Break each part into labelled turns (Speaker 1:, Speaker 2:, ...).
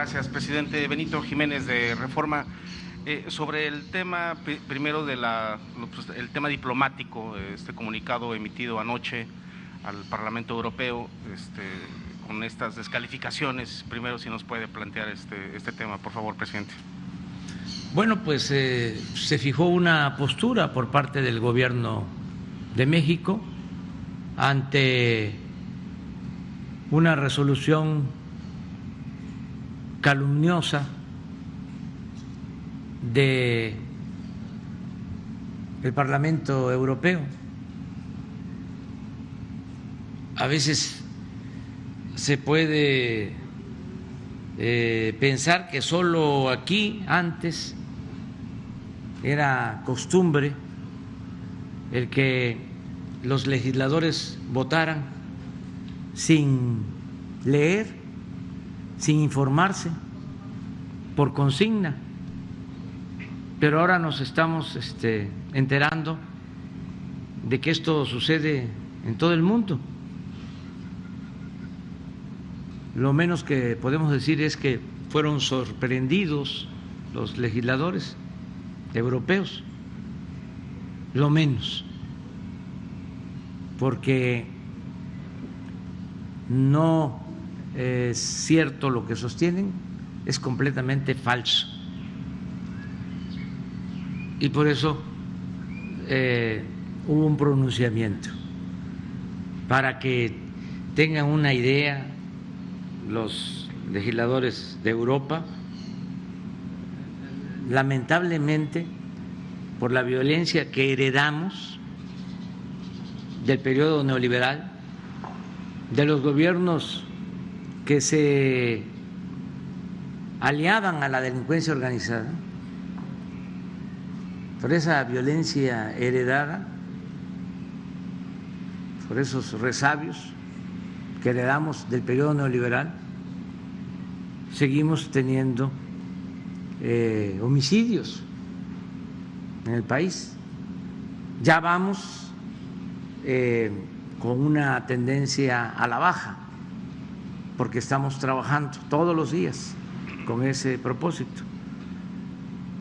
Speaker 1: Gracias, presidente. Benito Jiménez, de Reforma. Sobre el tema primero de el tema diplomático, este comunicado emitido anoche al Parlamento Europeo, con estas descalificaciones, primero si nos puede plantear este tema, por favor, presidente.
Speaker 2: Bueno, pues se fijó una postura por parte del Gobierno de México ante una resolución calumniosa del Parlamento Europeo. A veces se puede pensar que solo aquí antes era costumbre el que los legisladores votaran sin leer, sin informarse, por consigna. Pero ahora nos estamos enterando de que esto sucede en todo el mundo. Lo menos que podemos decir es que fueron sorprendidos los legisladores europeos, lo menos, porque no es cierto lo que sostienen, es completamente falso. Y por eso hubo un pronunciamiento, para que tengan una idea los legisladores de Europa. Lamentablemente, por la violencia que heredamos del periodo neoliberal, de los gobiernos que se aliaban a la delincuencia organizada, por esa violencia heredada, por esos resabios que heredamos del periodo neoliberal, seguimos teniendo homicidios en el país. Ya vamos con una tendencia a la baja, porque estamos trabajando todos los días con ese propósito.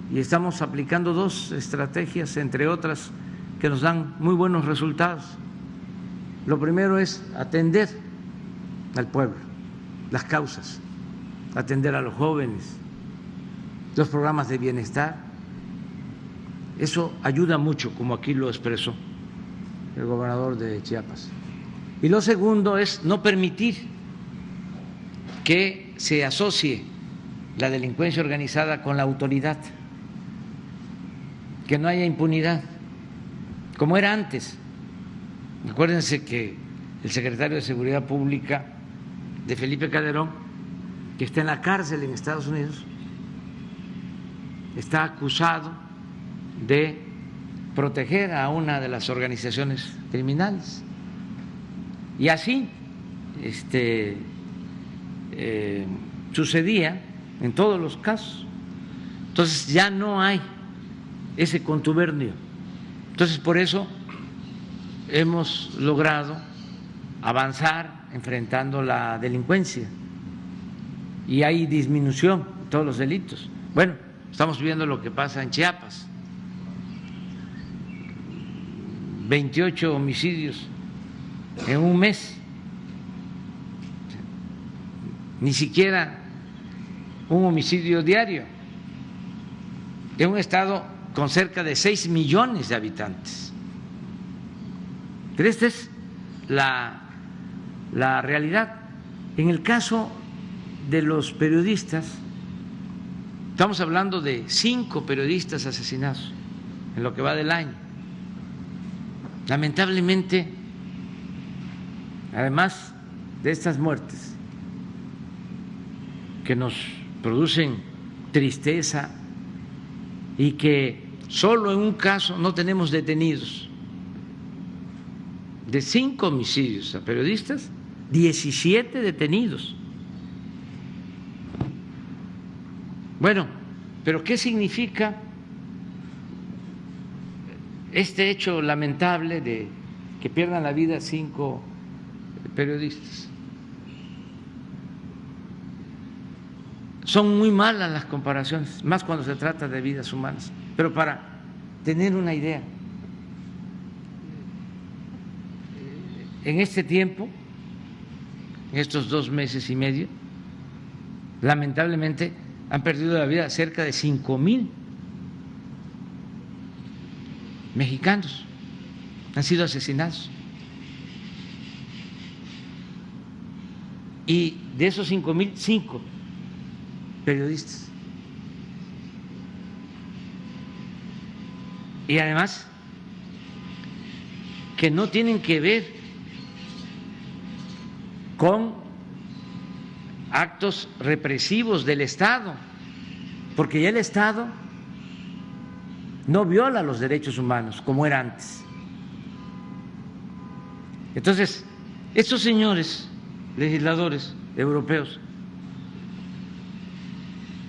Speaker 2: Y estamos aplicando dos estrategias, entre otras, que nos dan muy buenos resultados. Lo primero es atender al pueblo, las causas, atender a los jóvenes, los programas de bienestar. Eso ayuda mucho, como aquí lo expresó el gobernador de Chiapas. Y lo segundo es no permitir que se asocie la delincuencia organizada con la autoridad, que no haya impunidad, como era antes. Acuérdense que el secretario de Seguridad Pública de Felipe Calderón, que está en la cárcel en Estados Unidos, está acusado de proteger a una de las organizaciones criminales. Y así sucedía en todos los casos. Entonces ya no hay ese contubernio. Entonces por eso hemos logrado avanzar enfrentando la delincuencia y hay disminución de todos los delitos. Bueno, estamos viendo lo que pasa en Chiapas, 28 homicidios en un mes, ni siquiera un homicidio diario, en un estado con cerca de 6 millones de habitantes. Pero esta es la realidad. En el caso de los periodistas, estamos hablando de 5 periodistas asesinados en lo que va del año. Lamentablemente, además de estas muertes que nos producen tristeza y que solo en un caso no tenemos detenidos, de 5 homicidios a periodistas, 17 detenidos. Bueno, pero ¿qué significa este hecho lamentable de que pierdan la vida 5 periodistas? son muy malas las comparaciones, más cuando se trata de vidas humanas. Pero para tener una idea, en este tiempo, en estos 2 meses y medio, lamentablemente han perdido la vida cerca de 5,000 mexicanos, han sido asesinados. Y de esos 5,000, 5 periodistas. Y además que no tienen que ver con actos represivos del Estado, porque ya el Estado no viola los derechos humanos como era antes. Entonces, estos señores legisladores europeos,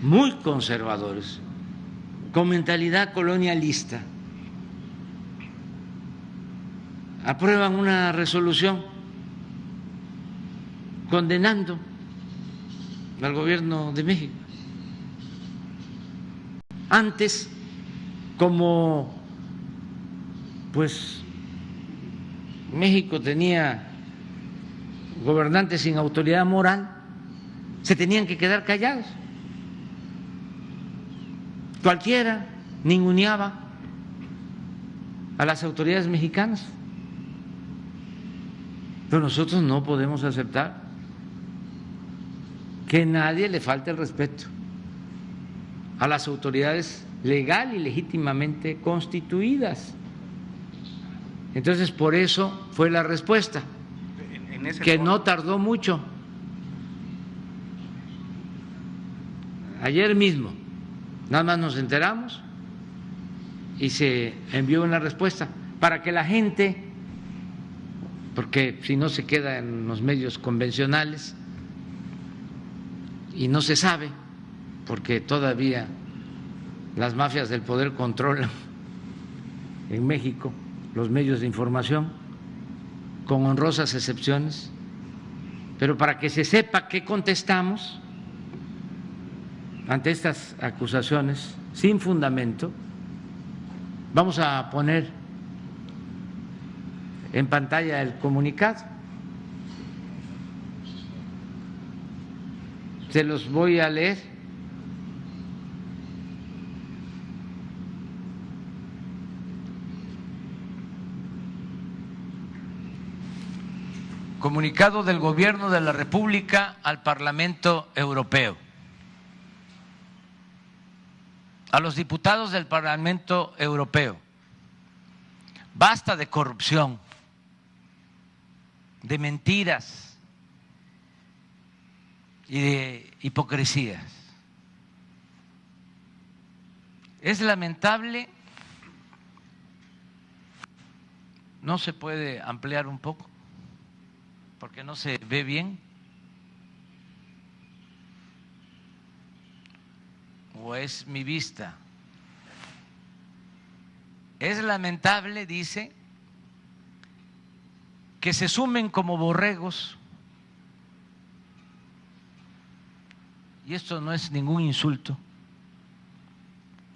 Speaker 2: muy conservadores, con mentalidad colonialista, aprueban una resolución condenando al gobierno de México. Antes, como pues México tenía gobernantes sin autoridad moral, se tenían que quedar callados. Cualquiera ninguneaba a las autoridades mexicanas. Pero nosotros no podemos aceptar que nadie le falte el respeto a las autoridades legal y legítimamente constituidas. Entonces, por eso fue la respuesta, que no tardó mucho. Ayer mismo, nada más nos enteramos y se envió una respuesta para que la gente, porque si no se queda en los medios convencionales y no se sabe, porque todavía las mafias del poder controlan en México los medios de información, con honrosas excepciones, pero para que se sepa qué contestamos ante estas acusaciones sin fundamento, vamos a poner en pantalla el comunicado. Se los voy a leer. Comunicado del Gobierno de la República al Parlamento Europeo. A los diputados del Parlamento Europeo: basta de corrupción, de mentiras y de hipocresías. Es lamentable, no se puede ampliar un poco porque no se ve bien, o es mi vista. Es lamentable, dice, que se sumen como borregos, y esto no es ningún insulto.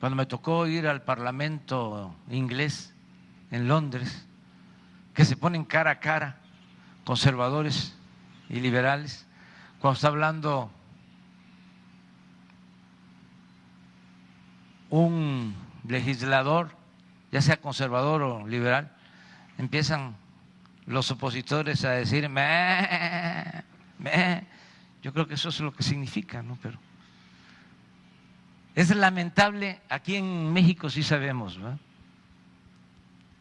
Speaker 2: Cuando me tocó ir al Parlamento inglés en Londres, que se ponen cara a cara conservadores y liberales, cuando está hablando un legislador, ya sea conservador o liberal, empiezan los opositores a decir meh, meh. Yo creo que eso es lo que significa, ¿no? Pero es lamentable. Aquí en México sí sabemos, ¿verdad?,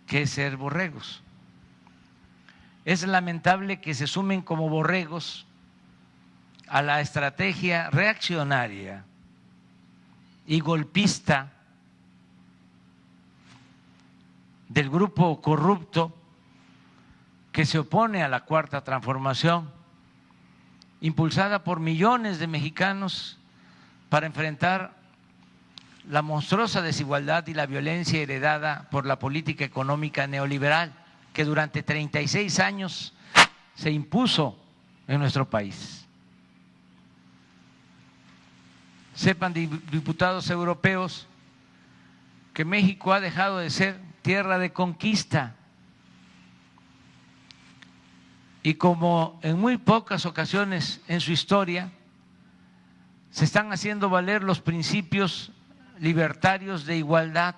Speaker 2: qué es ser borregos. Es lamentable que se sumen como borregos a la estrategia reaccionaria y golpista del grupo corrupto que se opone a la Cuarta Transformación, impulsada por millones de mexicanos para enfrentar la monstruosa desigualdad y la violencia heredada por la política económica neoliberal que durante 36 años se impuso en nuestro país. Sepan, diputados europeos, que México ha dejado de ser tierra de conquista. Y como en muy pocas ocasiones en su historia, se están haciendo valer los principios libertarios de igualdad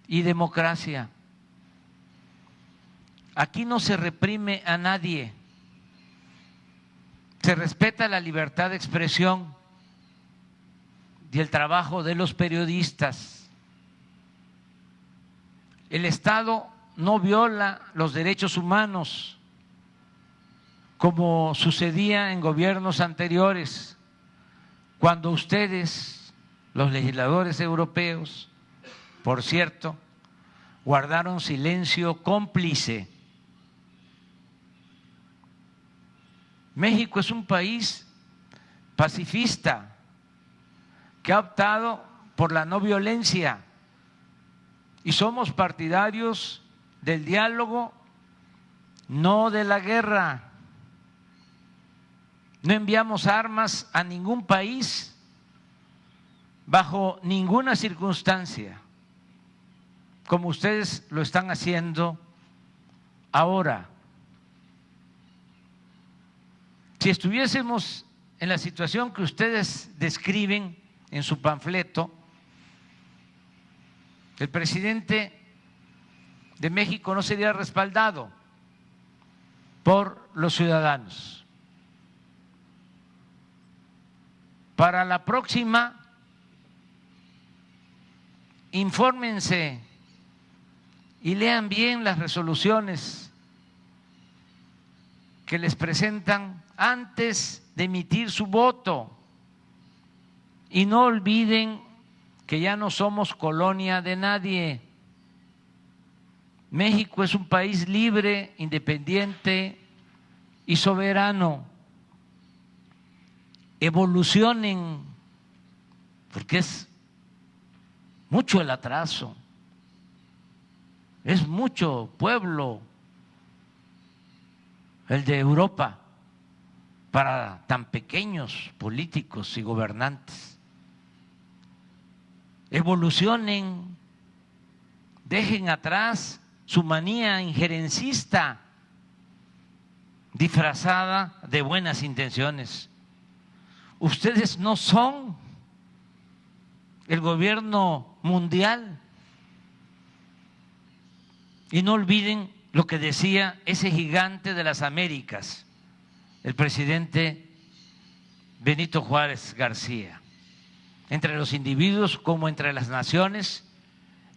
Speaker 2: y democracia. Aquí no se reprime a nadie, se respeta la libertad de expresión y el trabajo de los periodistas. El Estado no viola los derechos humanos como sucedía en gobiernos anteriores, cuando ustedes, los legisladores europeos, por cierto, guardaron silencio cómplice. México es un país pacifista que ha optado por la no violencia y somos partidarios del diálogo, no de la guerra. No enviamos armas a ningún país bajo ninguna circunstancia, como ustedes lo están haciendo ahora. Si estuviésemos en la situación que ustedes describen en su panfleto, el presidente de México no sería respaldado por los ciudadanos. Para la próxima, infórmense y lean bien las resoluciones que les presentan antes de emitir su voto. Y no olviden que ya no somos colonia de nadie. México es un país libre, independiente y soberano. Evolucionen, porque es mucho el atraso, es mucho pueblo el de Europa para tan pequeños políticos y gobernantes. Evolucionen, dejen atrás su manía injerencista disfrazada de buenas intenciones. Ustedes no son el gobierno mundial. Y no olviden lo que decía ese gigante de las Américas, el presidente Benito Juárez García. Entre los individuos como entre las naciones,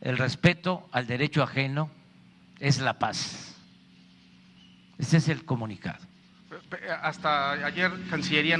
Speaker 2: el respeto al derecho ajeno es la paz. Ese es el comunicado.
Speaker 1: Hasta ayer Cancillería